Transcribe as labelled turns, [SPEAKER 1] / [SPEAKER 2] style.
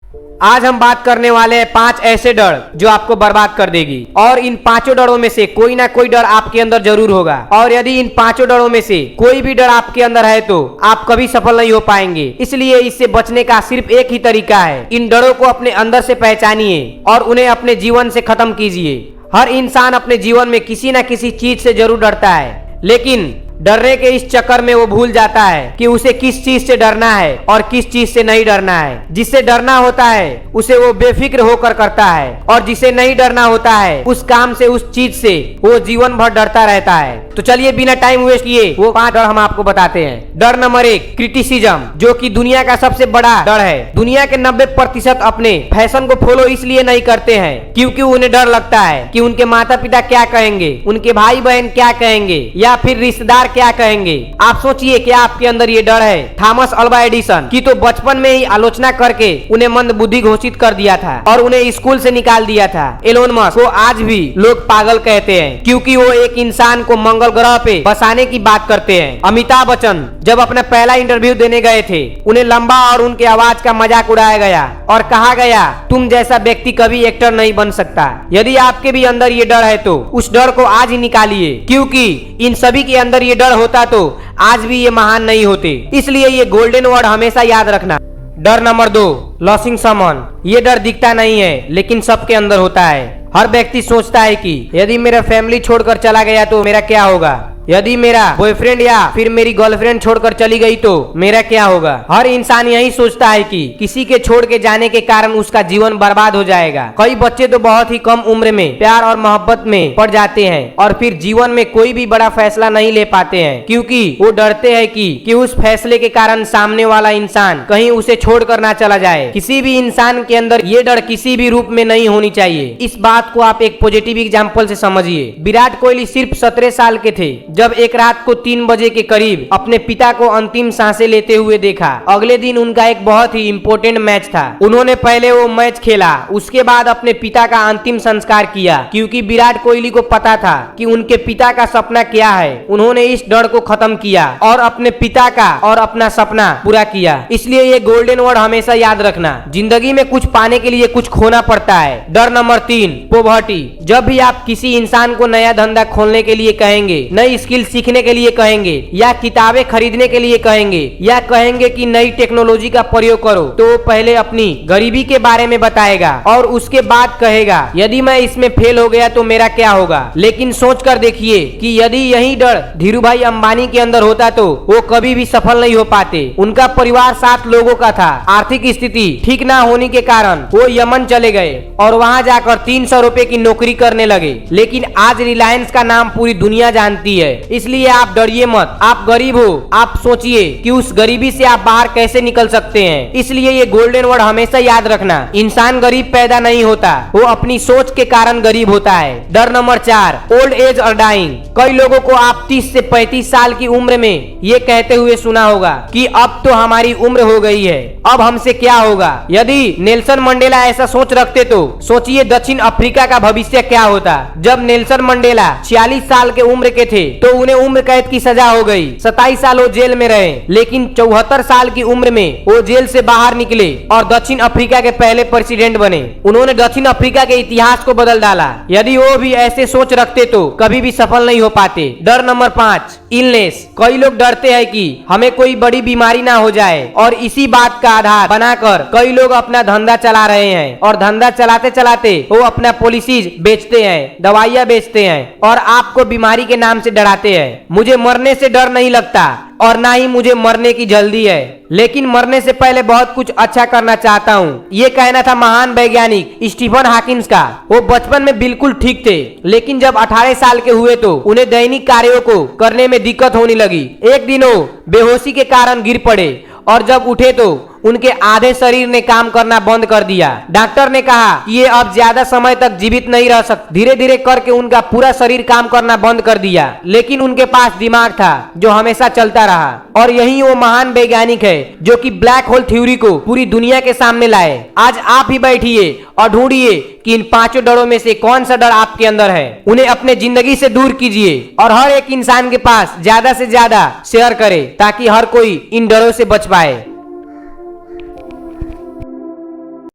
[SPEAKER 1] आज हम बात करने वाले हैं 5 ऐसे डर जो आपको बर्बाद कर देगी। और इन 5 डरों में से कोई ना कोई डर आपके अंदर जरूर होगा। और यदि इन 5 डरों में से कोई भी डर आपके अंदर है तो आप कभी सफल नहीं हो पाएंगे। इसलिए इससे बचने का सिर्फ एक ही तरीका है, इन डरों को अपने अंदर से पहचानिए और उन्हें अपने जीवन से खत्म कीजिए। हर इंसान अपने जीवन में किसी न किसी चीज से जरूर डरता है, लेकिन डरने के इस चक्कर में वो भूल जाता है कि उसे किस चीज से डरना है और किस चीज से नहीं डरना है। जिससे डरना होता है उसे वो बेफिक्र होकर करता है, और जिसे नहीं डरना होता है उस काम से, उस चीज से वो जीवन भर डरता रहता है। तो चलिए बिना टाइम वेस्ट किए वो 5 डर हम आपको बताते हैं। डर नंबर 1, क्रिटिसिज्म, जो कि दुनिया का सबसे बड़ा डर है। दुनिया के 90% अपने फैशन को फॉलो इसलिए नहीं करते हैं क्योंकि उन्हें डर लगता है कि उनके माता पिता क्या कहेंगे, उनके भाई बहन क्या कहेंगे, या फिर रिश्तेदार क्या कहेंगे। आप सोचिए क्या आपके अंदर ये डर है। थॉमस अल्वा एडिसन की तो बचपन में ही आलोचना करके उन्हें मंदबुद्धि घोषित कर दिया था और उन्हें स्कूल से निकाल दिया था। एलोन मस्क को आज भी लोग पागल कहते हैं क्योंकि वो एक इंसान को मंगल ग्रह पे बसाने की बात करते हैं। अमिताभ बच्चन जब अपना पहला इंटरव्यू देने गए थे, उन्हें लंबा और उनके आवाज का मजाक उड़ाया गया और कहा गया तुम जैसा व्यक्ति कभी एक्टर नहीं बन सकता। यदि आपके भी अंदर ये डर है तो उस डर को आज ही निकालिए, क्योंकि इन सभी के अंदर ये डर होता तो आज भी ये महान नहीं होते। इसलिए ये गोल्डन वर्ड हमेशा याद रखना। डर नंबर 2, लॉसिंग समवन। ये डर दिखता नहीं है लेकिन सबके अंदर होता है। हर व्यक्ति सोचता है कि यदि मेरा फैमिली छोड़कर चला गया तो मेरा क्या होगा, यदि मेरा बॉयफ्रेंड या फिर मेरी गर्लफ्रेंड छोड़कर चली गई तो मेरा क्या होगा। हर इंसान यही सोचता है कि किसी के छोड़ के जाने के कारण उसका जीवन बर्बाद हो जाएगा। कई बच्चे तो बहुत ही कम उम्र में प्यार और मोहब्बत में पड़ जाते हैं और फिर जीवन में कोई भी बड़ा फैसला नहीं ले पाते हैं क्योंकि वो डरते हैं कि उस फैसले के कारण सामने वाला इंसान कहीं उसे छोड़कर ना चला जाए। किसी भी इंसान के अंदर ये डर किसी भी रूप में नहीं होनी चाहिए। इस बात को आप एक पॉजिटिव एग्जाम्पल से समझिए। विराट कोहली सिर्फ 17 साल के थे जब एक रात को 3 बजे के करीब अपने पिता को अंतिम सांसें लेते हुए देखा। अगले दिन उनका एक बहुत ही इंपॉर्टेंट मैच था। उन्होंने पहले वो मैच खेला, उसके बाद अपने पिता का अंतिम संस्कार किया क्योंकि विराट कोहली को पता था कि उनके पिता का सपना क्या है। उन्होंने इस डर को खत्म किया और अपने पिता का और अपना सपना पूरा किया। इसलिए ये गोल्डन वर्ड हमेशा याद रखना, जिंदगी में कुछ पाने के लिए कुछ खोना पड़ता है। डर नंबर 3, पॉवर्टी। जब भी आप किसी इंसान को नया धंधा खोलने के लिए कहेंगे, नई स्किल सीखने के लिए कहेंगे, या किताबें खरीदने के लिए कहेंगे, या कहेंगे कि नई टेक्नोलॉजी का प्रयोग करो, तो पहले अपनी गरीबी के बारे में बताएगा और उसके बाद कहेगा यदि मैं इसमें फेल हो गया तो मेरा क्या होगा। लेकिन सोच कर देखिए कि यदि यही डर धीरूभाई अंबानी के अंदर होता तो वो कभी भी सफल नहीं हो पाते। उनका परिवार 7 लोगों का था। आर्थिक स्थिति ठीक ना होने के कारण वो यमन चले गए और वहां जाकर 300 रुपए की नौकरी करने लगे। लेकिन आज रिलायंस का नाम पूरी दुनिया जानती है। इसलिए आप डरिए मत। आप गरीब हो, आप सोचिए कि उस गरीबी से आप बाहर कैसे निकल सकते हैं। इसलिए ये गोल्डन वर्ड हमेशा याद रखना, इंसान गरीब पैदा नहीं होता, वो अपनी सोच के कारण गरीब होता है। डर नंबर 4, ओल्ड एज और डाइंग। कई लोगों को आप 30 से 35 साल की उम्र में ये कहते हुए सुना होगा कि अब तो हमारी उम्र हो गई है, अब हमसे क्या होगा। यदि नेल्सन मंडेला ऐसा सोच रखते तो सोचिए दक्षिण अफ्रीका का भविष्य क्या होता। जब नेल्सन मंडेला 46 साल के उम्र के थे तो उन्हें उम्र कैद की सजा हो गई। 27 साल वो जेल में रहे, लेकिन 74 साल की उम्र में वो जेल से बाहर निकले और दक्षिण अफ्रीका के पहले प्रेसिडेंट बने। उन्होंने दक्षिण अफ्रीका के इतिहास को बदल डाला। यदि वो भी ऐसे सोच रखते तो कभी भी सफल नहीं हो पाते। डर नंबर 5, इलनेस। कई लोग डरते हैं कि हमें कोई बड़ी बीमारी ना हो जाए और इसी बात का आधार बनाकर कई लोग अपना धंधा चला रहे हैं और धंधा चलाते चलाते वो अपना पॉलिसीज बेचते हैं, दवाइयां बेचते हैं और आपको बीमारी के नाम से डराते हैं। मुझे मरने से डर नहीं लगता और ना ही मुझे मरने की जल्दी है, लेकिन मरने से पहले बहुत कुछ अच्छा करना चाहता हूँ। ये कहना था महान वैज्ञानिक स्टीफन हॉकिंस का। वो बचपन में बिल्कुल ठीक थे, लेकिन जब 18 साल के हुए तो उन्हें दैनिक कार्यों को करने में दिक्कत होने लगी। एक दिन वो बेहोशी के कारण गिर पड़े और जब उठे तो उनके आधे शरीर ने काम करना बंद कर दिया। डॉक्टर ने कहा कि ये अब ज्यादा समय तक जीवित नहीं रह सकते। धीरे धीरे करके उनका पूरा शरीर काम करना बंद कर दिया, लेकिन उनके पास दिमाग था जो हमेशा चलता रहा। और यही वो महान वैज्ञानिक है जो कि ब्लैक होल थ्योरी को पूरी दुनिया के सामने लाए। आज आप ही बैठिए और ढूंढिए कि इन 5 डरों में से कौन सा डर आपके अंदर है। उन्हें अपने जिंदगी से दूर कीजिए और हर एक इंसान के पास ज्यादा से ज्यादा शेयर करें ताकि हर कोई इन डरों से बच पाए।